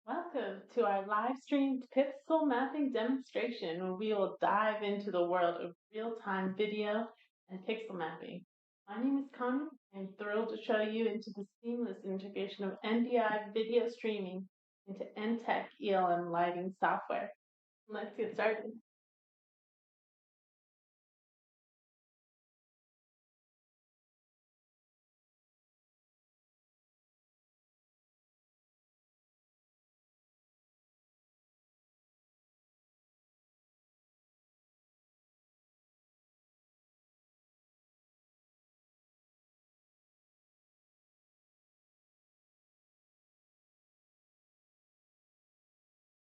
Welcome to our live streamed pixel mapping demonstration where we will dive into the world of real-time video and pixel mapping. My name is Connie. I'm thrilled to show you into the seamless integration of NDI video streaming into Enttec ELM lighting software. Let's get started.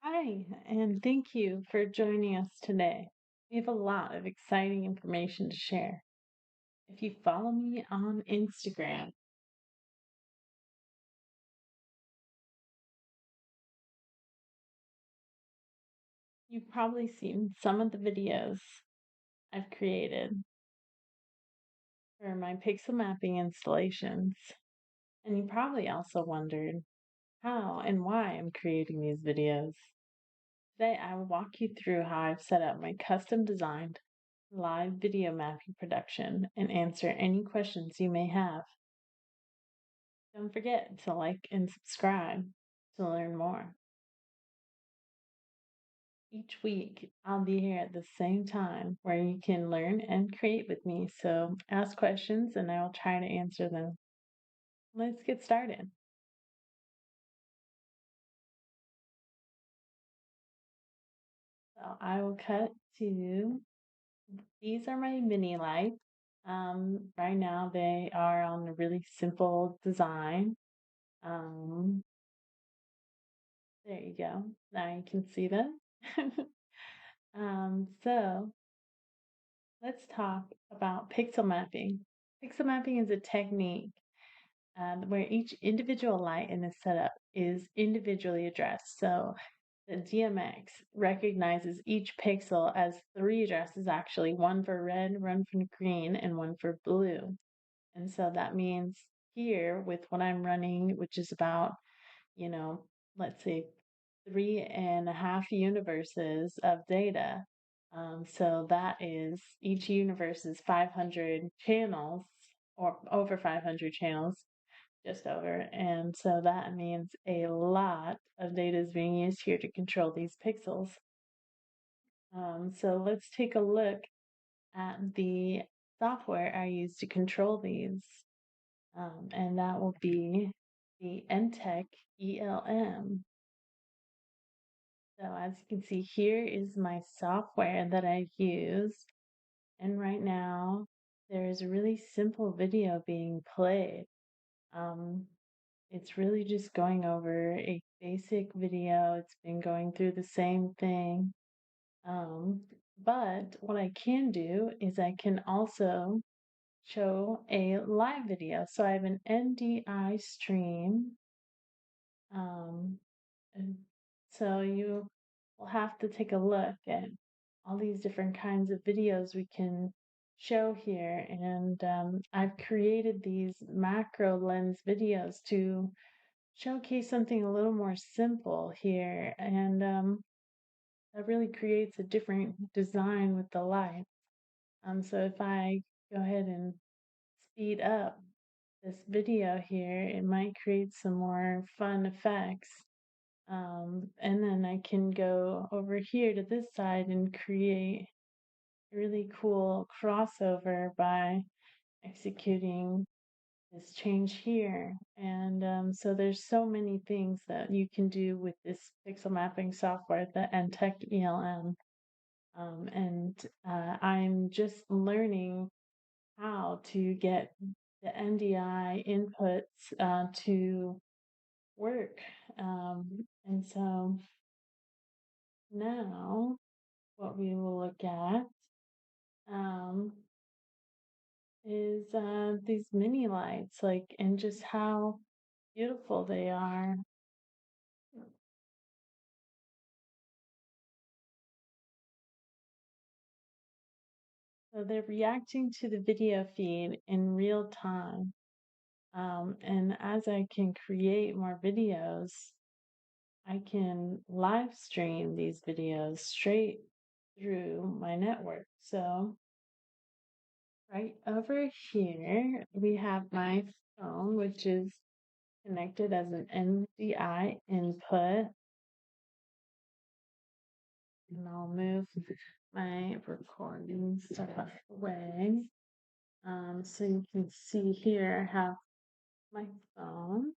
Hi, and thank you for joining us today. We have a lot of exciting information to share. If you follow me on Instagram, you've probably seen some of the videos I've created for my pixel mapping installations. And you probably also wondered how and why I'm creating these videos. Today, I will walk you through how I've set up my custom designed live video mapping production and answer any questions you may have. Don't forget to like and subscribe to learn more. Each week, I'll be here at the same time where you can learn and create with me. So ask questions and I will try to answer them. Let's get started. So I will cut to, these are my mini lights. Right now they are on a really simple design. There you go. Now you can see them. So let's talk about pixel mapping. Pixel mapping is a technique where each individual light in the setup is individually addressed. So the DMX recognizes each pixel as three addresses actually, one for red, one for green, and one for blue. And so that means here with what I'm running, which is about, let's say 3.5 universes of data. So that is each universe is 500 channels or over 500 channels, just over. And so that means a lot of data is being used here to control these pixels. So let's take a look at the software I use to control these. and that will be the Enttec ELM. So as you can see, here is my software that I use. And right now, there is a really simple video being played. Um, it's really just going over a basic video. It's been going through the same thing. Um, but what I can do is I can also show a live video. So I have an NDI stream. And so you will have to take a look at all these different kinds of videos we can show here. And I've created these macro lens videos to showcase something a little more simple here. And that really creates a different design with the light. So if I go ahead and speed up this video here, it might create some more fun effects. And then I can go over here to this side and create a really cool crossover by executing this change here. And so there's so many things that you can do with this pixel mapping software, the Enttec ELM. I'm just learning how to get the NDI inputs to work. And so now what we will look at um, is these mini lights, like, and just how beautiful they are. So they're reacting to the video feed in real time. And as I can create more videos, I can live stream these videos straight through my network. So right over here, we have my phone, which is connected as an NDI input. And I'll move my recording stuff away. So you can see here I have my phone.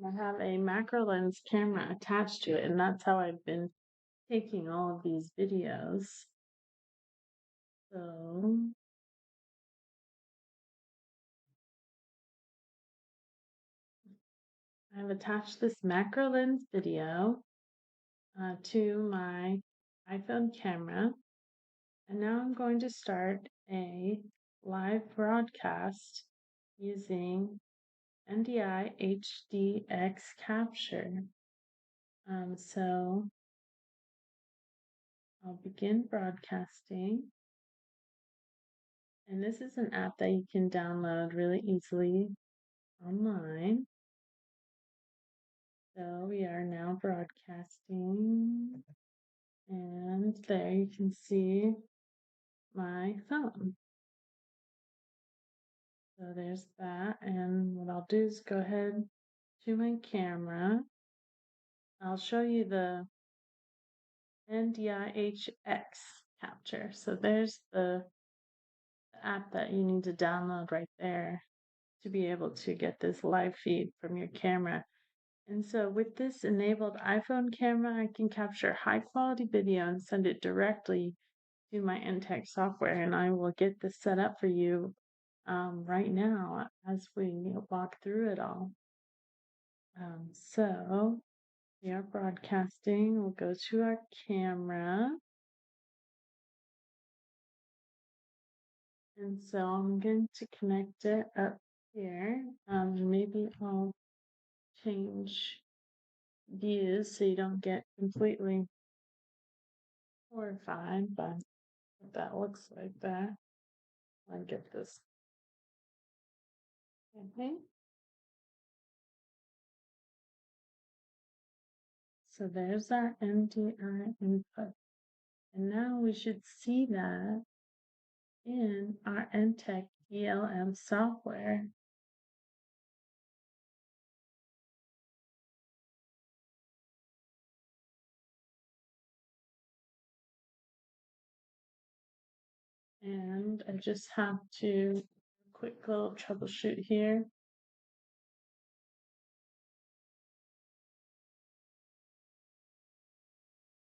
I have a macro lens camera attached to it, and that's how I've been taking all of these videos. So I've attached this macro lens video to my iPhone camera, and now I'm going to start a live broadcast using NDI HDX capture. So I'll begin broadcasting. And this is an app that you can download really easily online. So we are now broadcasting. And there you can see my phone. So there's that. And what I'll do is go ahead to my camera. I'll show you the NDIHX capture. So there's the app that you need to download right there to be able to get this live feed from your camera. And so with this enabled iPhone camera, I can capture high quality video and send it directly to my Enttec software. And I will get this set up for you right now as we walk through it all. So we are broadcasting. We'll go to our camera. And so I'm going to connect it up here. Maybe I'll change views so you don't get completely horrified by what that looks like there. I'll get this. Okay. So there's our NDI input. And now we should see that in our Enttec ELM software. And I just have to quick little troubleshoot here.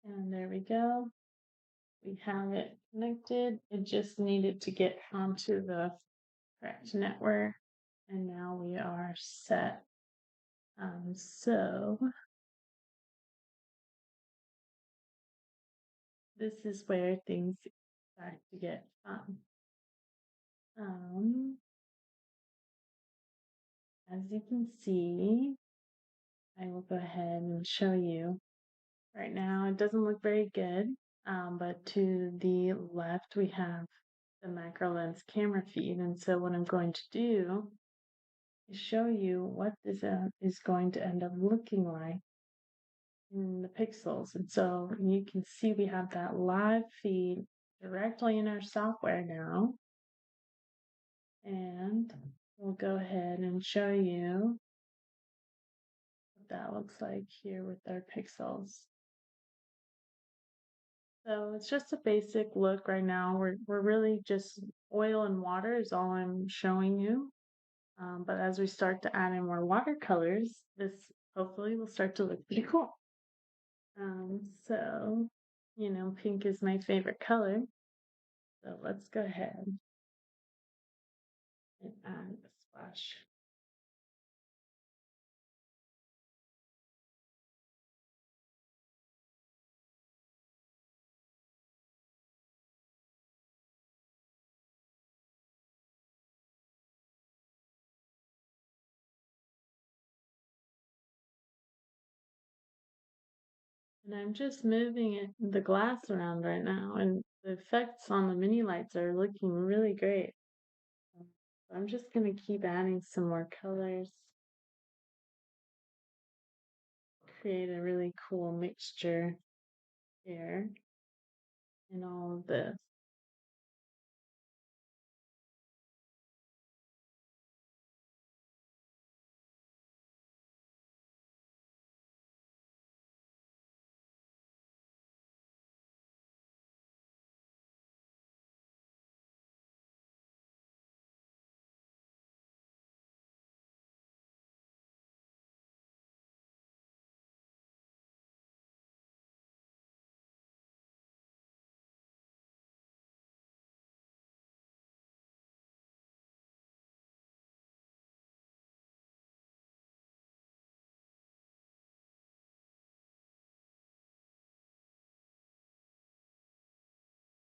And there we go. We have it connected. It just needed to get onto the correct network. And now we are set. So this is where things start to get fun. As you can see, I will go ahead and show you. Right now, it doesn't look very good, but to the left, we have the macro lens camera feed. And so what I'm going to do is show you what this is going to end up looking like in the pixels. And so you can see we have that live feed directly in our software now. And we'll go ahead and show you what that looks like here with our pixels. So it's just a basic look right now. We're really just oil and water is all I'm showing you. But as we start to add in more watercolors, this hopefully will start to look pretty cool. So, pink is my favorite color. So let's go ahead and add a splash. And I'm just moving the glass around right now, and the effects on the mini lights are looking really great. So I'm just going to keep adding some more colors, create a really cool mixture here in all of this.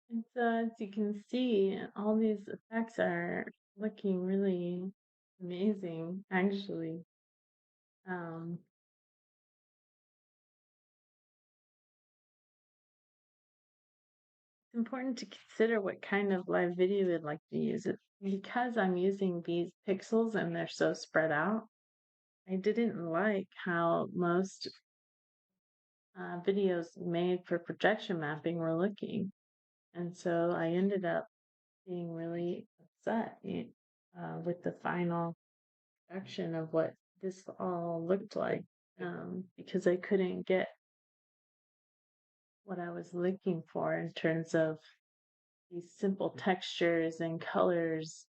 And so as you can see, all these effects are looking really amazing, actually. Um, it's important to consider what kind of live video you'd like to use. It because I'm using these pixels and they're so spread out. I didn't like how most videos made for projection mapping were looking. And so I ended up being really upset with the final production of what this all looked like because I couldn't get what I was looking for in terms of these simple textures and colors.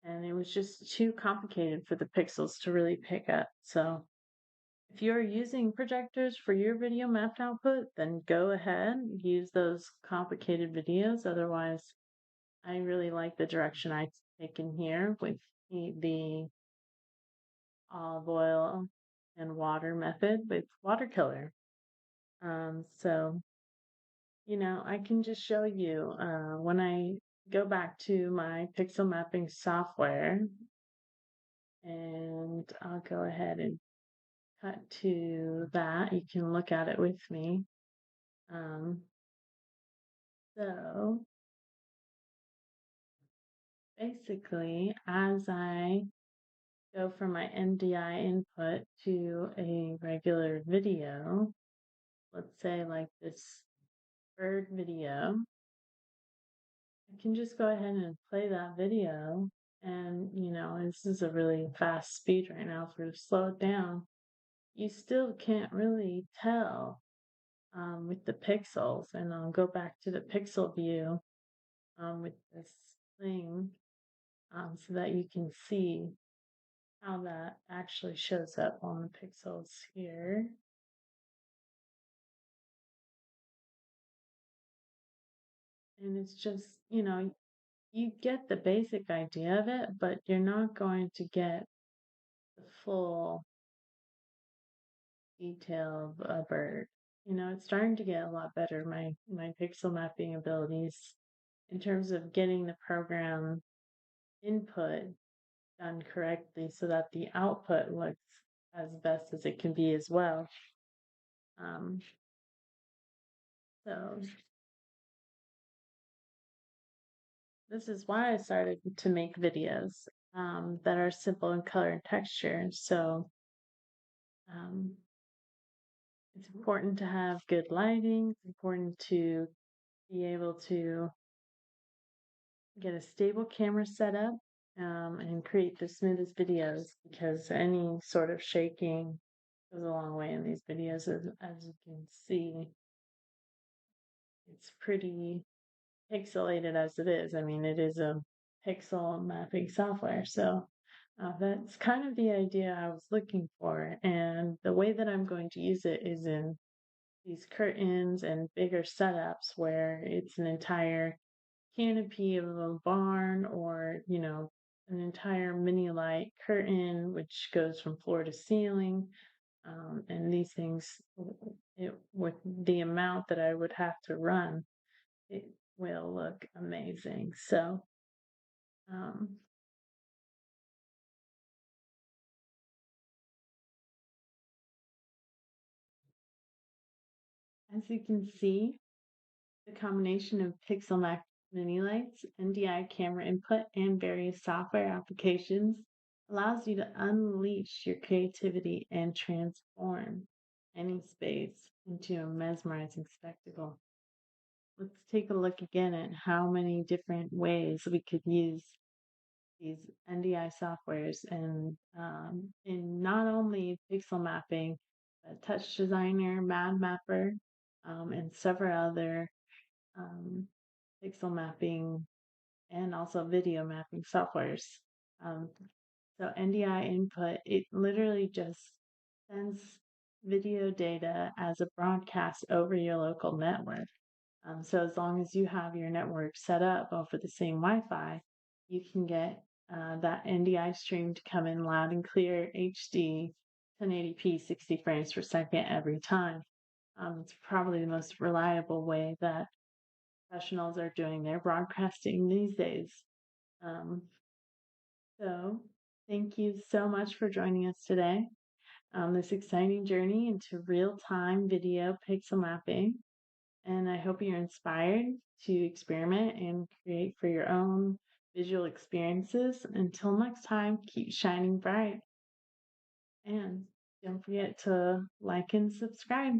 And it was just too complicated for the pixels to really pick up. So if you're using projectors for your video mapped output, then go ahead, use those complicated videos. Otherwise, I really like the direction I've taken here with the olive oil and water method with watercolor. So, I can just show you when I go back to my pixel mapping software, and I'll go ahead and cut to that. You can look at it with me. So basically, as I go from my NDI input to a regular video, let's say like this bird video, I can just go ahead and play that video. And, this is a really fast speed right now. For to slow it down, you still can't really tell with the pixels. And I'll go back to the pixel view with this thing. so that you can see how that actually shows up on the pixels here. And it's just, you get the basic idea of it, but you're not going to get the full detail of a bird. It's starting to get a lot better, my pixel mapping abilities, in terms of getting the program input done correctly so that the output looks as best as it can be as well. Um, so this is why I started to make videos that are simple in color and texture. So um, it's important to have good lighting. It's important to be able to get a stable camera set up and create the smoothest videos, because any sort of shaking goes a long way in these videos. As you can see, it's pretty pixelated as it is. I mean, it is a pixel mapping software. So that's kind of the idea I was looking for. And the way that I'm going to use it is in these curtains and bigger setups where it's an entire canopy of a barn, or, an entire mini light curtain, which goes from floor to ceiling. And these things, with the amount that I would have to run, it will look amazing. So, um, as you can see, the combination of Pixel Mac mini lights, NDI camera input, and various software applications allows you to unleash your creativity and transform any space into a mesmerizing spectacle. Let's take a look again at how many different ways we could use these NDI softwares and in not only pixel mapping, but Touch Designer, Mad Mapper, and several other um, pixel mapping and also video mapping softwares. Um, so NDI input, it literally just sends video data as a broadcast over your local network. So as long as you have your network set up over the same Wi-Fi, you can get that NDI stream to come in loud and clear, HD, 1080p, 60 frames per second every time. It's probably the most reliable way that professionals are doing their broadcasting these days. Um, so thank you so much for joining us today on this exciting journey into real-time video pixel mapping. And I hope you're inspired to experiment and create for your own visual experiences. Until next time, keep shining bright. And don't forget to like and subscribe.